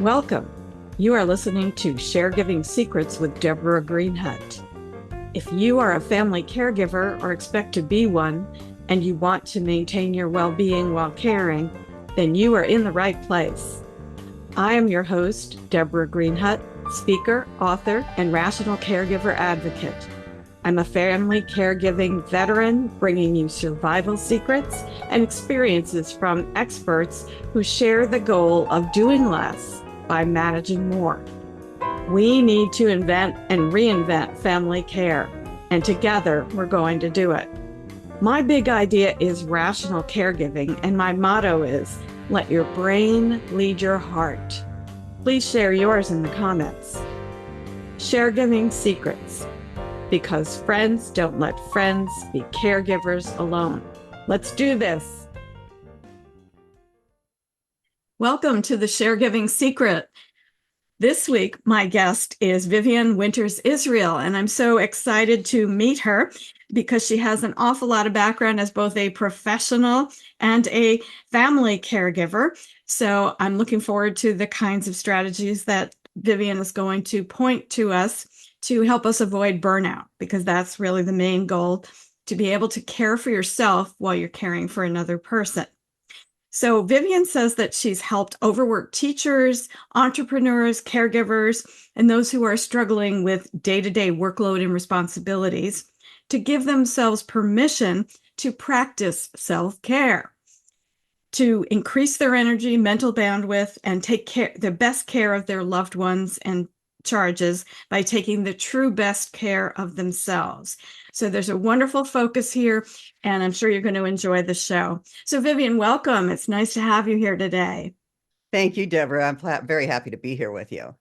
Welcome. You are listening to Caregiving Secrets with Deborah Greenhut. If you are a family caregiver or expect to be one, and you want to maintain your well-being while caring, then you are in the right place. I am your host, Deborah Greenhut, speaker, author, and rational caregiver advocate. I'm a family caregiving veteran, bringing you survival secrets and experiences from experts who share the goal of doing less by managing more. We need to invent and reinvent family care, and together we're going to do it. My big idea is rational caregiving, and my motto is, let your brain lead your heart. Please share yours in the comments. Caregiving Secrets, because friends don't let friends be caregivers alone. Let's do this. Welcome to the Caregiving Secret. This week, my guest is Vivianne Winters Israel, and I'm so excited to meet her because she has an awful lot of background as both a professional and a family caregiver. So I'm looking forward to the kinds of strategies that Vivianne is going to point to us to help us avoid burnout, because that's really the main goal, to be able to care for yourself while you're caring for another person. So Vivianne says that she's helped overworked teachers, entrepreneurs, caregivers, and those who are struggling with day-to-day workload and responsibilities to give themselves permission to practice self-care, to increase their energy, mental bandwidth, and take the best care of their loved ones and charges by taking the true best care of themselves. So there's a wonderful focus here, and I'm sure you're going to enjoy the show. So Vivianne, welcome. It's nice to have you here today. Thank you, Deborah. I'm very happy to be here with you.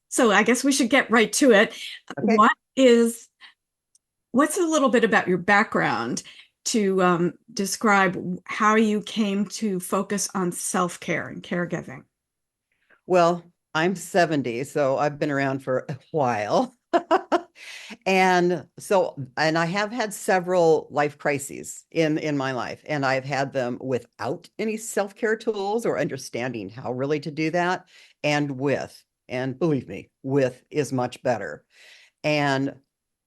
So I guess we should get right to it. Okay. What's a little bit about your background to describe how you came to focus on self-care and caregiving? Well, I'm 70, so I've been around for a while. And I have had several life crises in my life, and I've had them without any self-care tools or understanding how really to do that, and with, and believe me, with is much better. And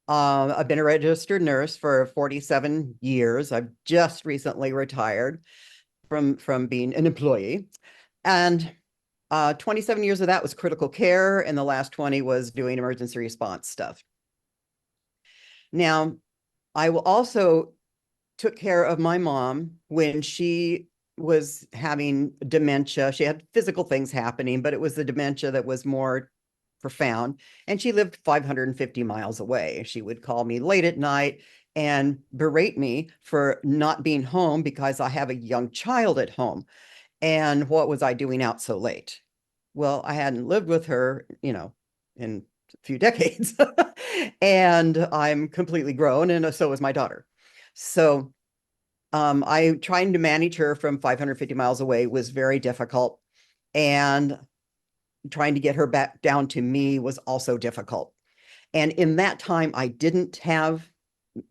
I've been a registered nurse for 47 years. I've just recently retired from being an employee. And 27 years of that was critical care, and the last 20 was doing emergency response stuff. Now, I will also took care of my mom when she was having dementia. She had physical things happening, but it was the dementia that was more profound. And she lived 550 miles away. She would call me late at night and berate me for not being home because I have a young child at home. And what was I doing out so late? Well, I hadn't lived with her, in a few decades. And I'm completely grown, and so is my daughter. So I trying to manage her from 550 miles away was very difficult. And trying to get her back down to me was also difficult. And in that time, I didn't have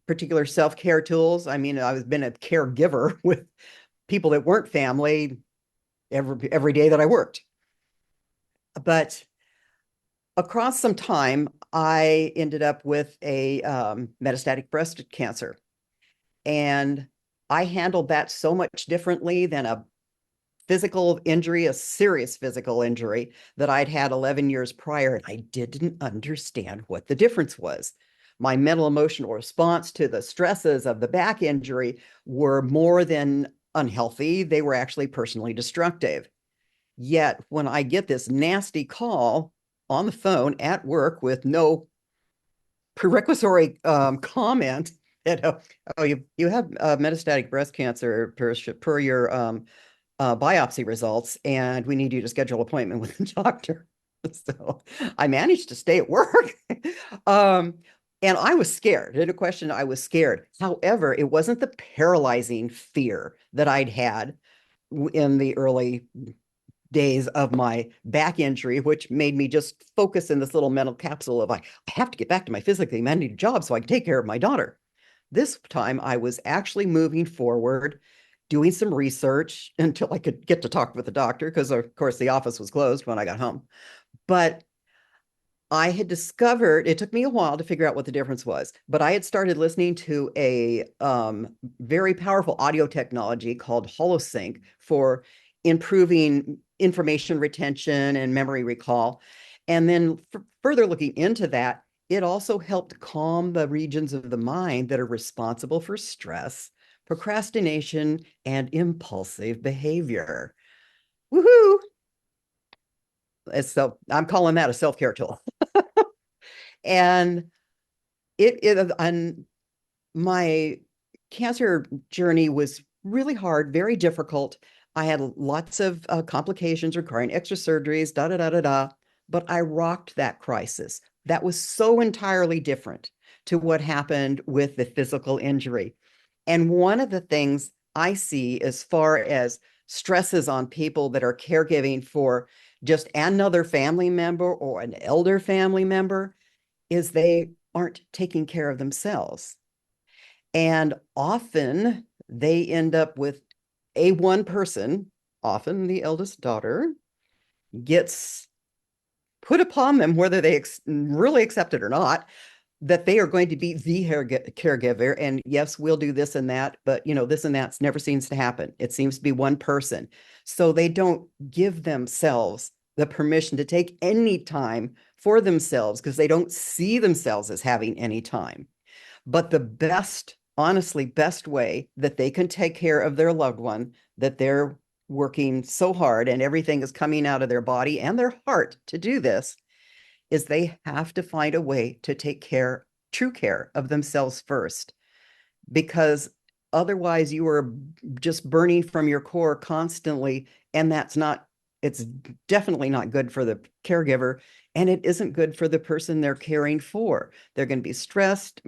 particular self-care tools. I mean, I was been a caregiver with people that weren't family every day that I worked. But across some time, I ended up with a metastatic breast cancer. And I handled that so much differently than a physical injury, a serious physical injury that I'd had 11 years prior. And I didn't understand what the difference was. My mental emotional response to the stresses of the back injury were more than unhealthy. They were actually personally destructive. Yet when I get this nasty call on the phone at work with no prerequisite comment that, oh, you have metastatic breast cancer per your biopsy results, and we need you to schedule an appointment with the doctor. So I managed to stay at work. And I was scared. In a question, I was scared. However, it wasn't the paralyzing fear that I'd had in the early days of my back injury, which made me just focus in this little mental capsule of I have to get back to my physically managed job so I can take care of my daughter. This time I was actually moving forward doing some research until I could get to talk with the doctor, because of course the office was closed when I got home. But I had discovered, it took me a while to figure out what the difference was, but I had started listening to a very powerful audio technology called HoloSync for improving information retention and memory recall. And then further looking into that, it also helped calm the regions of the mind that are responsible for stress, procrastination, and impulsive behavior. Woohoo! So I'm calling that a self-care tool. And and my cancer journey was really hard, very difficult. I had lots of complications requiring extra surgeries, da da da da da. But I rocked that crisis. That was so entirely different to what happened with the physical injury. And one of the things I see as far as stresses on people that are caregiving for just another family member or an elder family member is they aren't taking care of themselves. And often they end up with a one person, often the eldest daughter, gets put upon them, whether they really accept it or not, that they are going to be the caregiver. And yes, we'll do this and that, but this and that never seems to happen. It seems to be one person. So they don't give themselves the permission to take any time for themselves because they don't see themselves as having any time. But the best, honestly, best way that they can take care of their loved one that they're working so hard and everything is coming out of their body and their heart to do this is they have to find a way to take true care of themselves first, because otherwise you are just burning from your core constantly. And it's definitely not good for the caregiver. And it isn't good for the person they're caring for. They're going to be stressed.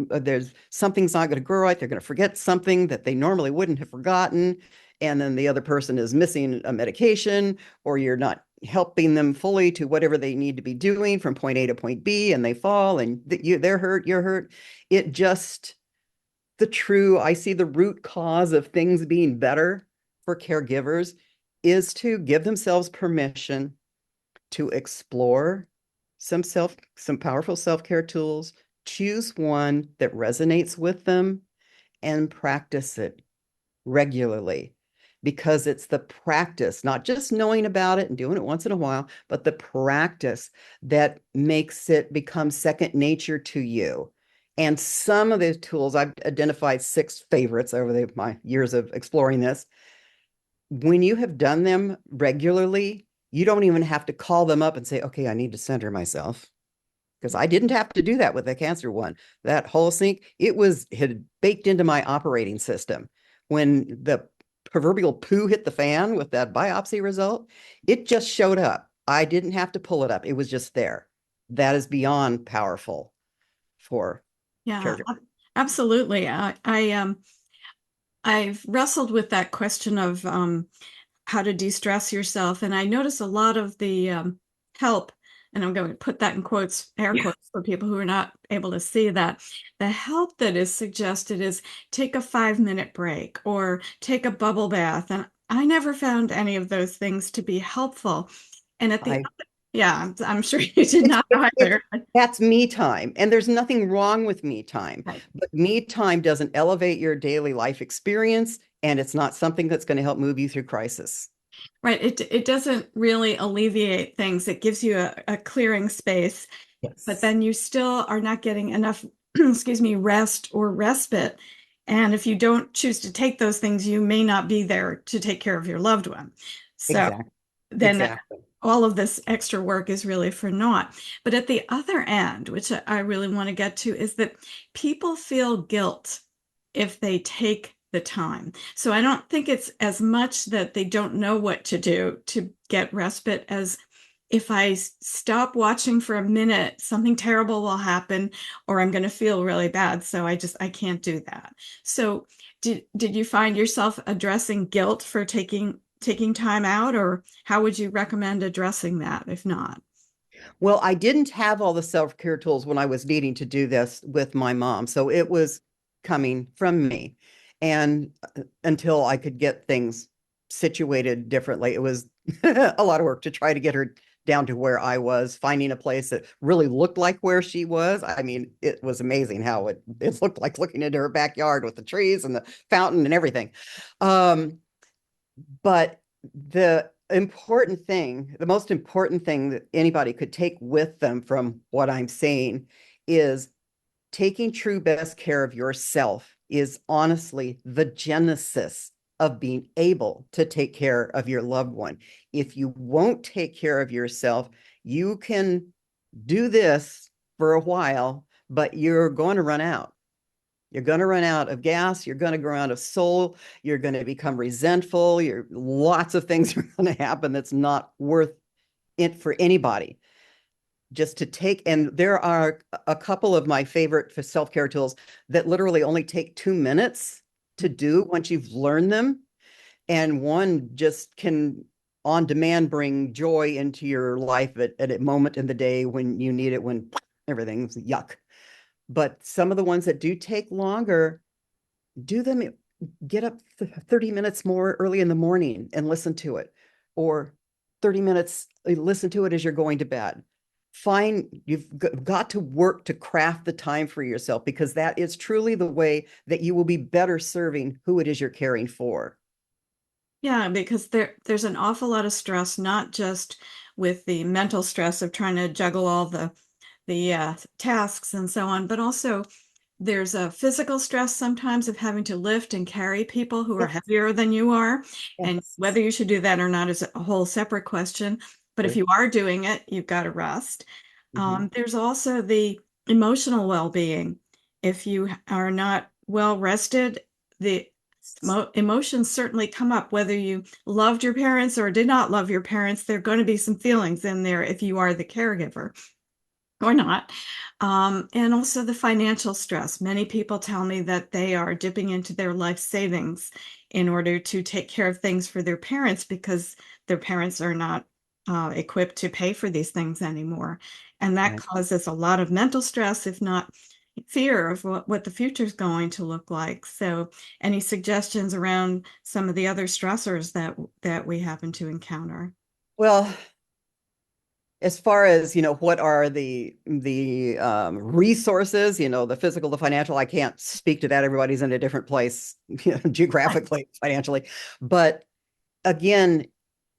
Something's not going to go right. They're going to forget something that they normally wouldn't have forgotten. And then the other person is missing a medication, or you're not helping them fully to whatever they need to be doing from point A to point B, and they fall and they're hurt, you're hurt. I see the root cause of things being better for caregivers is to give themselves permission to explore some powerful self-care tools, choose one that resonates with them, and practice it regularly, because it's the practice, not just knowing about it and doing it once in a while, but the practice that makes it become second nature to you. And some of the tools, I've identified 6 favorites over my years of exploring this. When you have done them regularly, you don't even have to call them up and say, okay, I need to center myself. Because I didn't have to do that with the cancer one. That whole sync, had baked into my operating system. When the proverbial poo hit the fan with that biopsy result, it just showed up. I didn't have to pull it up. It was just there. That is beyond powerful for Yeah, caregivers. absolutely. I've wrestled with that question of how to de-stress yourself, and I notice a lot of the help, and I'm going to put that in quotes, air quotes, for people who are not able to see that. The help that is suggested is take a 5-minute break or take a bubble bath, and I never found any of those things to be helpful. And I yeah, I'm sure you did not either. That's me time. And there's nothing wrong with me time. Right. But me time doesn't elevate your daily life experience. And it's not something that's going to help move you through crisis. Right. It doesn't really alleviate things. It gives you a clearing space, but Yes. then you still are not getting enough, excuse me, rest or respite. And if you don't choose to take those things, you may not be there to take care of your loved one. So Exactly. then Exactly. all of this extra work is really for naught. But at the other end, which I really want to get to, is that people feel guilt if they take the time. So I don't think it's as much that they don't know what to do to get respite as if I stop watching for a minute, something terrible will happen or I'm going to feel really bad. So I can't do that. So did you find yourself addressing guilt for taking time out, or how would you recommend addressing that if not? Well, I didn't have all the self-care tools when I was needing to do this with my mom. So it was coming from me. And until I could get things situated differently, it was a lot of work to try to get her down to where I was, finding a place that really looked like where she was. I mean, it was amazing how it looked like looking into her backyard with the trees and the fountain and everything. Um, but the most important thing that anybody could take with them from what I'm saying is taking true best care of yourself is honestly the genesis of being able to take care of your loved one. If you won't take care of yourself, you can do this for a while, but you're going to run out. You're going to run out of gas. You're going to run out of soul. You're going to become resentful. Lots of things are going to happen that's not worth it for anybody. Just to take, and there are a couple of my favorite self-care tools that literally only take 2 minutes to do once you've learned them. And one just can on demand bring joy into your life at a moment in the day when you need it, when everything's yuck. But some of the ones that do take longer, do them, get up 30 minutes more early in the morning and listen to it, or 30 minutes, listen to it as you're going to bed. You've got to work to craft the time for yourself, because that is truly the way that you will be better serving who it is you're caring for. Yeah, because there's an awful lot of stress, not just with the mental stress of trying to juggle all the tasks and so on, but also there's a physical stress sometimes of having to lift and carry people who are Yes. heavier than you are. And Yes. whether you should do that or not is a whole separate question. But if True. you are doing it, you've got to rest. Mm-hmm. There's also the emotional well-being. If you are not well rested, the emotions certainly come up, whether you loved your parents or did not love your parents. There are going to be some feelings in there if you are the caregiver or not. And also the financial stress. Many people tell me that they are dipping into their life savings in order to take care of things for their parents because their parents are not equipped to pay for these things anymore. And that Right. causes a lot of mental stress, if not fear of what the future is going to look like. So, any suggestions around some of the other stressors that we happen to encounter? Well, as far as what are the resources, the physical, the financial, I can't speak to that. Everybody's in a different place, geographically, financially. But again,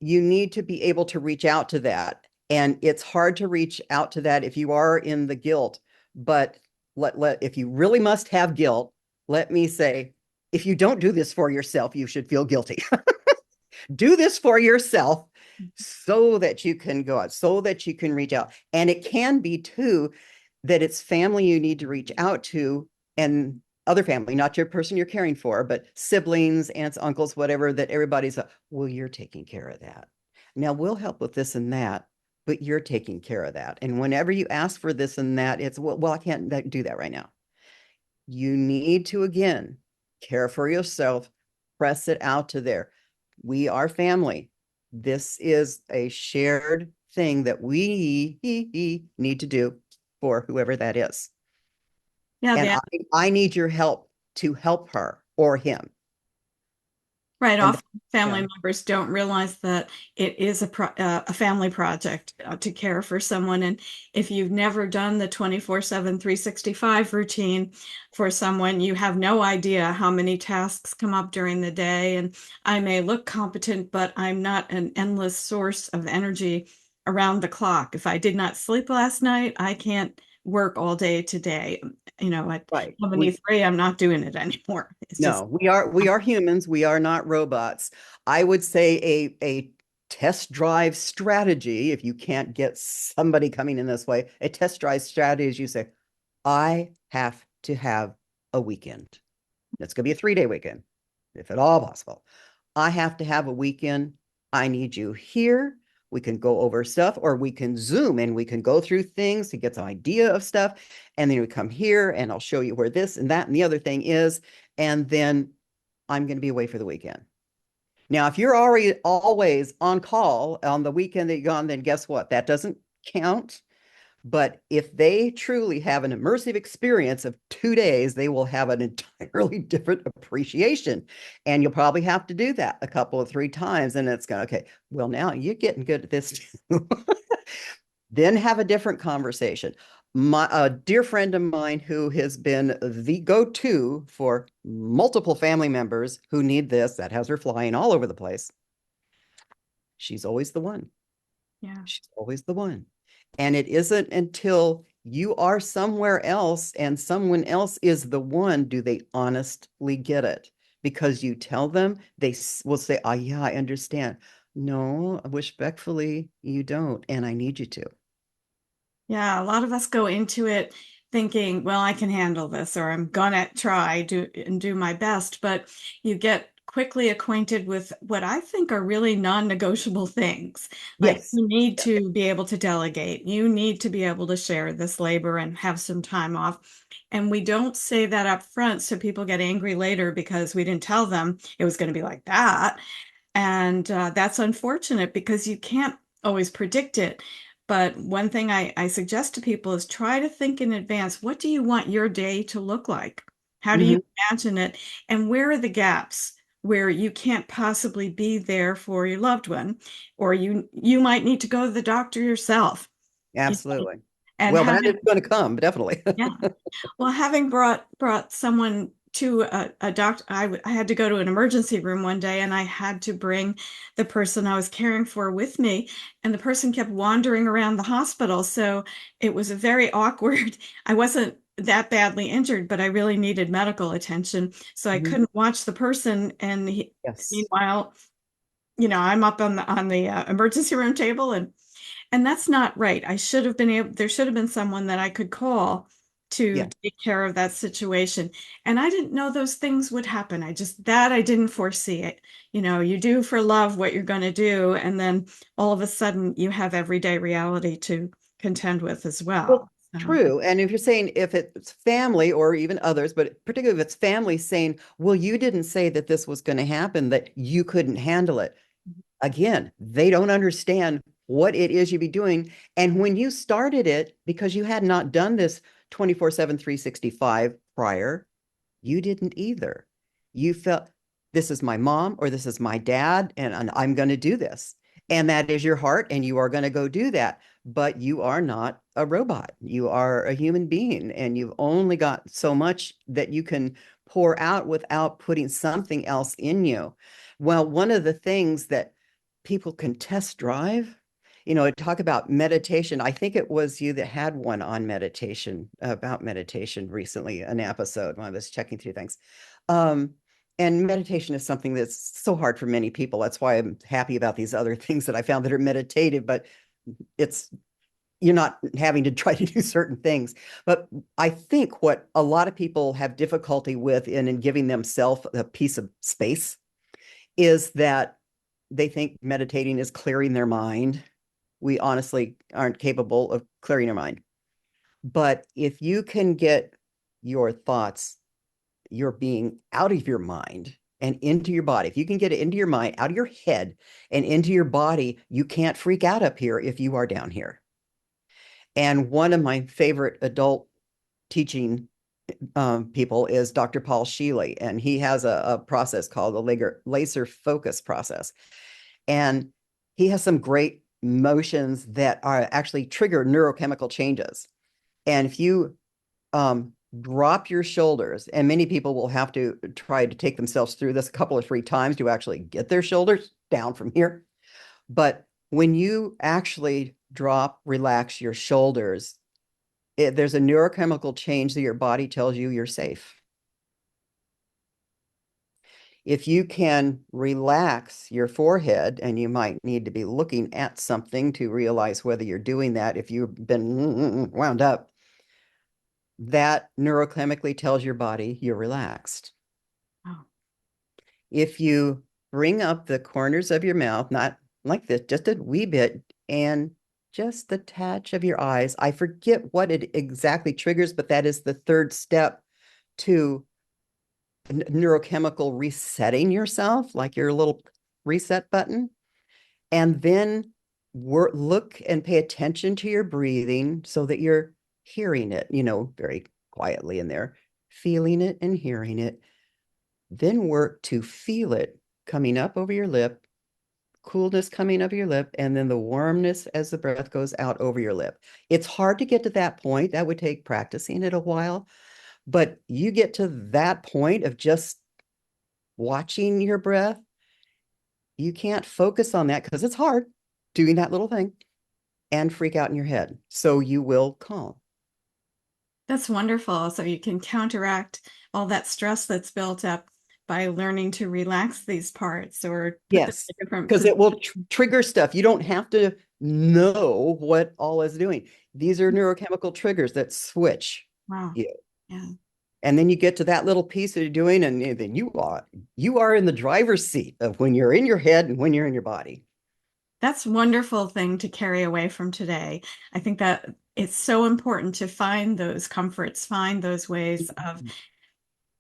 you need to be able to reach out to that. And it's hard to reach out to that if you are in the guilt. But if you really must have guilt, let me say, if you don't do this for yourself, you should feel guilty. Do this for yourself so that you can go out, so that you can reach out. And it can be too that it's family you need to reach out to, and other family, not your person you're caring for, but siblings, aunts, uncles, whatever, that everybody's, well, you're taking care of that. Now we'll help with this and that, but you're taking care of that. And whenever you ask for this and that, it's, well, I can't do that right now. You need to, again, care for yourself, press it out to there. We are family. This is a shared thing that we need to do for whoever that is. Yeah, And I need your help to help her or him. right. And Often family yeah, members don't realize that it is a family project to care for someone. And if you've never done the 24/7, 365 routine for someone, you have no idea how many tasks come up during the day. And I may look competent, but I'm not an endless source of energy around the clock. If I did not sleep last night, I can't work all day today. At right. 73, I'm not doing it anymore. It's just No, we are humans. We are not robots. I would say a test drive strategy, if you can't get somebody coming in this way, a test drive strategy is you say, I have to have a weekend. It's going to be a 3-day weekend, if at all possible. I have to have a weekend. I need you here. We can go over stuff, or we can Zoom and we can go through things to get some idea of stuff. And then we come here and I'll show you where this and that and the other thing is. And then I'm going to be away for the weekend. Now, if you're already always on call on the weekend that you're gone, then guess what? That doesn't count. But if they truly have an immersive experience of 2 days, they will have an entirely different appreciation. And you'll probably have to do that a couple of 3 times. And it's going, okay, well, now you're getting good at this too. Then have a different conversation. A dear friend of mine who has been the go-to for multiple family members who need this, that has her flying all over the place. She's always the one. Yeah. She's always the one. And it isn't until you are somewhere else and someone else is the one, do they honestly get it? Because you tell them, they will say, oh, yeah, I understand. No, respectfully, you don't. And I need you to. Yeah, a lot of us go into it thinking, well, I can handle this, or I'm gonna try do my best, but you get quickly acquainted with what I think are really non-negotiable things. Like Yes. you need Yeah. to be able to delegate. You need to be able to share this labor and have some time off. And we don't say that up front, so people get angry later because we didn't tell them it was going to be like that. And that's unfortunate because you can't always predict it. But one thing I suggest to people is try to think in advance. What do you want your day to look like? How do you Mhm. imagine it? And where are the gaps where you can't possibly be there for your loved one? Or you might need to go to the doctor yourself. You know, Absolutely. and Well, that is having going to come, definitely. yeah. Well, having brought someone to a doctor, I had to go to an emergency room one day, and I had to bring the person I was caring for with me, and the person kept wandering around the hospital. So it was a very awkward. I wasn't that badly injured, but I really needed medical attention, so I Mhm. couldn't watch the person. And Yes. meanwhile, I'm up on the emergency room table, and that's not right. I should have been able, there should have been someone that I could call to Yeah. take care of that situation. And I didn't know those things would happen. I didn't foresee it. You do for love what you're going to do. And then all of a sudden you have everyday reality to contend with as well. Well, So, true. And if you're saying if it's family or even others, but particularly if it's family saying, well, you didn't say that this was going to happen, that you couldn't handle it. Again, they don't understand what it is you'd be doing. And when you started it, because you had not done this 24/7, 365 prior, you didn't either. You felt this is my mom or this is my dad, and I'm going to do this. And that is your heart, and you are going to go do that. But you are not a robot. You are a human being, and you've only got so much that you can pour out without putting something else in you. Well, one of the things that people can test drive, talk about meditation. I think it was you that had one on meditation, about meditation recently, an episode when I was checking through things. Um, and meditation is something that's so hard for many people. That's why I'm happy about these other things that I found that are meditative, but it's you're not having to try to do certain things. But I think what a lot of people have difficulty with in giving themselves a piece of space is that they think meditating is clearing their mind. We honestly aren't capable of clearing our mind. But if you can get your thoughts, your being out of your mind and into your body, if you can get it into your mind, out of your head and into your body, you can't freak out up here if you are down here. And one of my favorite adult teaching people is Dr. Paul Sheely, and he has a process called the laser focus process. And he has some great motions that are actually trigger neurochemical changes. And if you drop your shoulders, and many people will have to try to take themselves through this a couple or 3 times to actually get their shoulders down from here. But when you actually relax your shoulders, there's a neurochemical change that your body tells you you're safe. If you can relax your forehead, and you might need to be looking at something to realize whether you're doing that, if you've been wound up, that neurochemically tells your body you're relaxed. oh, If you bring up the corners of your mouth, not like this, just a wee bit, and just the touch of your eyes, I forget what it exactly triggers, but that is the third step to neurochemical resetting yourself, like your little reset button. And then look and pay attention to your breathing so that you're hearing it, very quietly in there, feeling it and hearing it. Then work to feel it coming up over your lip, coolness coming up your lip, and then the warmness as the breath goes out over your lip. It's hard to get to that point. That would take practicing it a while, but you get to that point of just watching your breath. You can't focus on that because it's hard doing that little thing and freak out in your head. So you will calm. That's wonderful. So you can counteract all that stress that's built up by learning to relax these parts or put them Yes, in different because it will positions. trigger stuff. You don't have to know what all is doing. These are neurochemical triggers that switch Wow. you. Yeah. And then you get to that little piece that you're doing, and then you are in the driver's seat of when you're in your head and when you're in your body. That's a wonderful thing to carry away from today. I think that it's so important to find those comforts, find those ways of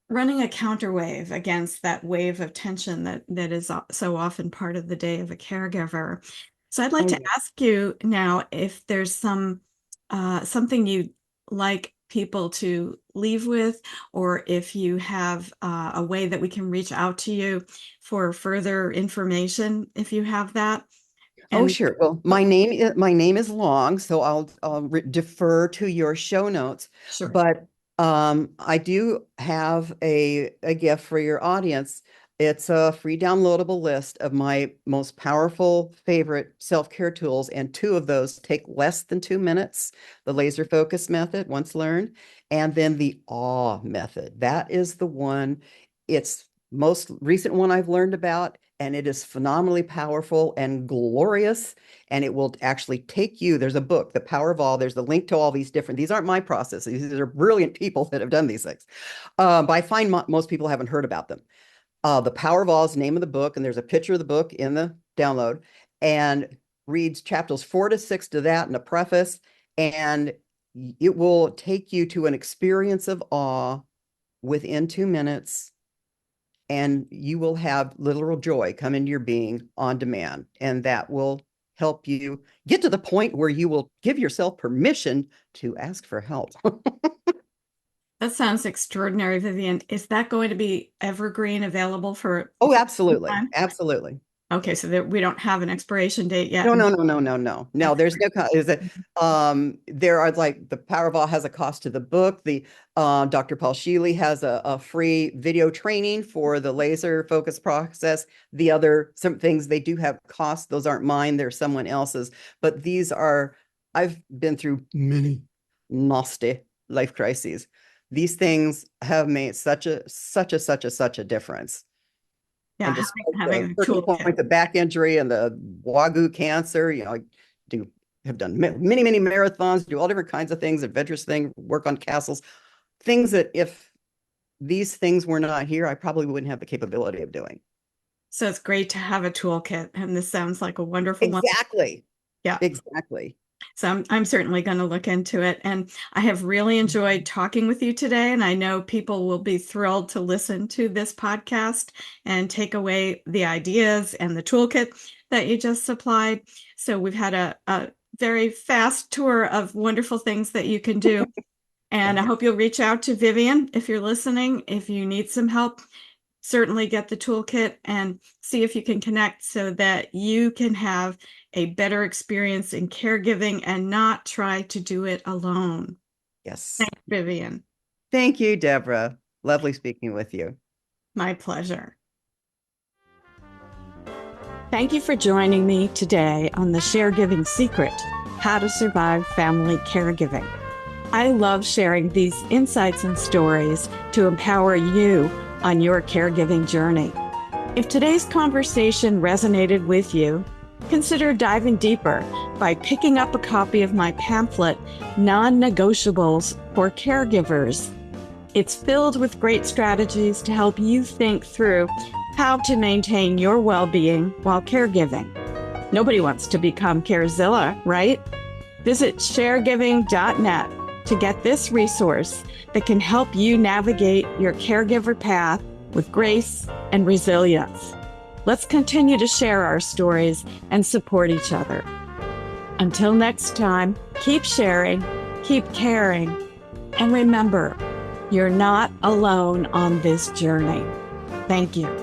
running a counterwave against that wave of tension that is so often part of the day of a caregiver. So I'd like Oh, to yeah. ask you now if there's something you'd like people to leave with, or if you have a way that we can reach out to you for further information, if you have that. Oh, And sure. Well, my name is long, so I'll defer to your show notes. sure. But I do have a gift for your audience. It's a free downloadable list of my most powerful favorite self-care tools, and two of those take less than 2 minutes. The laser focus method, once learned, and then the awe method. That is the one. It's most recent one I've learned about, and it is phenomenally powerful and glorious. And it will actually take you. There's a book, The Power of All. There's the link to all these different. These aren't my processes. These are brilliant people that have done these things. But I find most people haven't heard about them. The Power of All is the name of the book, and there's a picture of the book in the download, and reads chapters 4 to 6 to that and a preface, and it will take you to an experience of awe within 2 minutes, and you will have literal joy come into your being on demand, and that will help you get to the point where you will give yourself permission to ask for help. That sounds extraordinary, Vivian. Is that going to be evergreen, available Oh, for some absolutely. time? Absolutely. Okay, so that we don't have an expiration date yet. No, no, no, no, no, no. No, That's there's no is it there are, like, the Powerball has a cost to the book. The Dr. Paul Sheely has a free video training for the laser focus process. Some things, they do have costs. Those aren't mine, they're someone else's. But I've been through many nasty life crises. These things have made such a difference. Yeah, And despite having the a turning toolkit. point, the back injury and the wagyu cancer, I have done many, many marathons, do all different kinds of things, adventurous things, work on castles, things that if these things were not here, I probably wouldn't have the capability of doing. So it's great to have a toolkit, and this sounds like a wonderful one. Exactly. Yeah. Exactly. So I'm certainly going to look into it. And I have really enjoyed talking with you today. And I know people will be thrilled to listen to this podcast and take away the ideas and the toolkit that you just supplied. So we've had a very fast tour of wonderful things that you can do. And I Yes. hope you'll reach out to Vivian if you're listening. If you need some help, certainly get the toolkit and see if you can connect so that you can have a better experience in caregiving and not try to do it alone. Yes. Thanks, Vivian. Thank you, Deborah. Lovely speaking with you. My pleasure. Thank you for joining me today on the Caregiving Secret, How to Survive Family Caregiving. I love sharing these insights and stories to empower you on your caregiving journey. If today's conversation resonated with you, consider diving deeper by picking up a copy of my pamphlet, Non-Negotiables for Caregivers. It's filled with great strategies to help you think through how to maintain your well-being while caregiving. Nobody wants to become Carezilla, right? Visit sharegiving.net to get this resource that can help you navigate your caregiver path with grace and resilience. Let's continue to share our stories and support each other. Until next time, keep sharing, keep caring, and remember, you're not alone on this journey. Thank you.